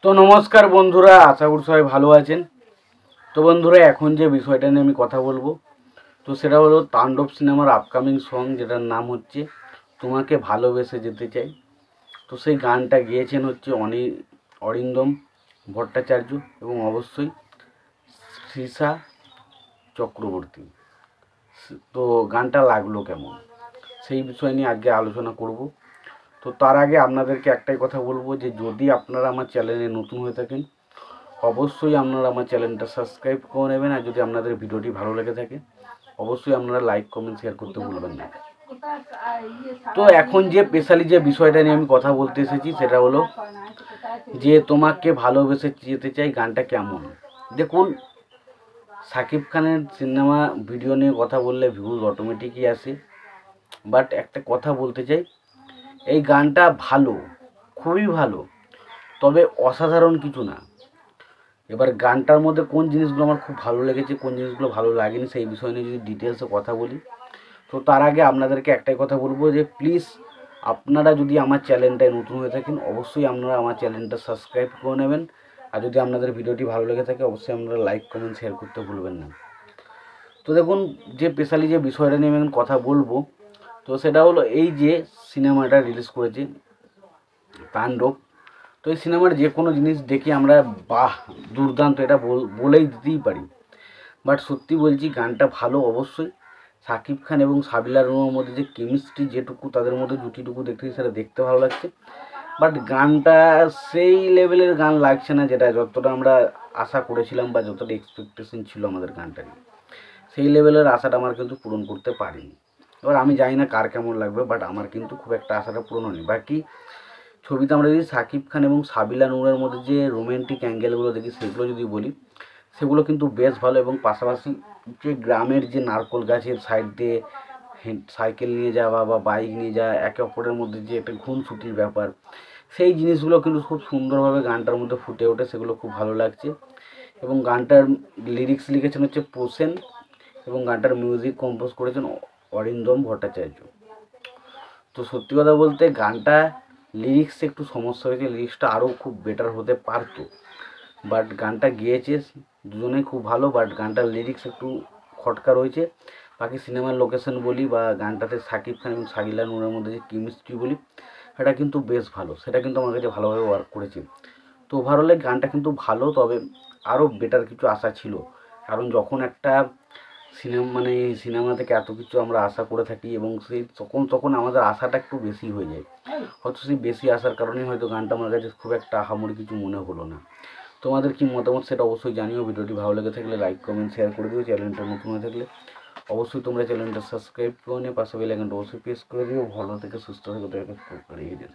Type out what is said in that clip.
তো নমস্কার বন্ধুরা, আশা করি সবাই ভালো আছেন। তো বন্ধুরা, এখন যে বিষয়টা নিয়ে আমি কথা বলবো, তো সেটা হলো তাণ্ডব সিনেমার আপকামিং সং, যেটার নাম হচ্ছে তোমাকে ভালোবেসে যেতে চাই। তো সেই গানটা গেয়েছেন হচ্ছে অরিন্দম ভট্টাচার্য এবং অবশ্যই শ্রীষা চক্রবর্তী। তো গানটা লাগলো কেমন, সেই বিষয় নিয়ে আজকে আলোচনা করব। তো তার আগে আপনাদেরকে একটাই কথা বলবো যে যদি আপনারা আমার চ্যানেলে নতুন হয়ে থাকেন, অবশ্যই আপনারা আমার চ্যানেলটা সাবস্ক্রাইব করে নেবেন। আর যদি আপনাদের ভিডিওটি ভালো লেগে থাকে, অবশ্যই আপনারা লাইক কমেন্ট শেয়ার করতে ভুলবেন না। তো এখন যে স্পেশালি যে বিষয়টা নিয়ে আমি কথা বলতে এসেছি, সেটা হলো যে তোমাকে ভালোবেসে যেতে চাই গানটা কেমন। দেখুন, সাকিব খানের সিনেমা ভিডিও নিয়ে কথা বললে ভিউজ অটোমেটিকই আসে, বাট একটা কথা বলতে চাই, এই গানটা ভালো, খুবই ভালো, তবে অসাধারণ কিছু না। এবার গানটার মধ্যে কোন জিনিসগুলো আমার খুব ভালো লেগেছে, কোন জিনিসগুলো ভালো লাগেনি, সেই বিষয় নিয়ে যদি ডিটেলসে কথা বলি, তো তার আগে আপনাদেরকে একটাই কথা বলবো যে প্লিজ আপনারা যদি আমার চ্যানেলটায় নতুন হয়ে থাকেন, অবশ্যই আপনারা আমার চ্যানেলটা সাবস্ক্রাইব করে নেবেন। আর যদি আপনাদের ভিডিওটি ভালো লেগে থাকে, অবশ্যই আপনারা লাইক কমেন্ট শেয়ার করতে ভুলবেন না। তো দেখুন, যে স্পেশালি যে বিষয়টা নিয়ে আমি এখন কথা বলবো, তো সেটা হলো এই যে সিনেমাটা রিলিজ করেছে তাণ্ডব। তো এই সিনেমার যে কোনো জিনিস দেখে আমরা বাহ দুর্দান্ত এটা বলেই দিতেই পারি। বাট সত্যি বলছি, গানটা ভালো অবশ্যই। শাকিব খান এবং সাবিলা নুরের মধ্যে যে কেমিস্ট্রি, যেটুকু তাদের মধ্যে জুটিটুকু দেখতেছি, সেটা দেখতে ভালো লাগছে। বাট গানটা সেই লেভেলের গান লাগছে না, যেটা যতটা আমরা আশা করেছিলাম বা যতটা এক্সপেকটেশন ছিল আমাদের গানটা নিয়ে, সেই লেভেলের আশাটা আমার কিন্তু পূরণ করতে পারিনি। এবার আমি জানি না কার কেমন লাগবে, বাট আমার কিন্তু খুব একটা আশাটা পূরণ হয়নি। বাকি ছবিতে আমরা যদি শাকিব খান এবং সাবিলা নুরের মধ্যে যে রোম্যান্টিক অ্যাঙ্গেলগুলো দেখি, সেগুলো যদি বলি, সেগুলো কিন্তু বেশ ভালো। এবং পাশাপাশি যে গ্রামের যে নারকোল গাছের সাইড দিয়ে সাইকেল নিয়ে যাওয়া বা বাইক নিয়ে যাওয়া, একে অপরের মধ্যে যে একটা খুনসুটির ব্যাপার, সেই জিনিসগুলো কিন্তু খুব সুন্দরভাবে গানটার মধ্যে ফুটে ওঠে, সেগুলো খুব ভালো লাগছে। এবং গানটার লিরিক্স লিখেছেন হচ্ছে প্রসেন, এবং গানটার মিউজিক কম্পোজ করেছেন অরিন্দম ভট্টাচার্য। তো সত্যি কথা বলতে, গানটা লিরিক্সে একটু সমস্যা হয়েছে, লিরিক্সটা আরও খুব বেটার হতে পারতো। বাট গানটা গেয়েছে দুজনেই খুব ভালো, বাট গানটার লিরিক্স একটু খটকা রয়েছে। বাকি সিনেমার লোকেশন বলি বা গানটাতে সাকিব খান এবং সাবিলা নূরের মধ্যে যে কেমিস্ট্রি বলি, সেটা কিন্তু বেশ ভালো, সেটা কিন্তু আমার কাছে ভালোভাবে ওয়ার্ক করেছে। তো ওভারঅলে গানটা কিন্তু ভালো, তবে আরও বেটার কিছু আশা ছিল। কারণ যখন একটা সিনেমা থেকে এত কিছু আমরা আশা করে থাকি, এবং সেই তখন আমাদের আশাটা একটু বেশি হয়ে যায়। হয়তো সেই বেশি আসার কারণেই হয়তো গানটা আমার কাছে খুব একটা আহামরি কিছু মনে হলো না। তোমাদের কি মতামত সেটা অবশ্যই জানিও। ভিডিওটি ভালো লেগে থাকলে লাইক কমেন্ট শেয়ার করে দিও। চ্যানেলটা নতুন হয়ে থাকলে অবশ্যই তোমরা চ্যানেলটা সাবস্ক্রাইব করে নিয়ে পাশে বেল আইকনটা অবশ্যই প্রেস করে দিও। ভালো থেকে সুস্থ থেকে রেখে দিও।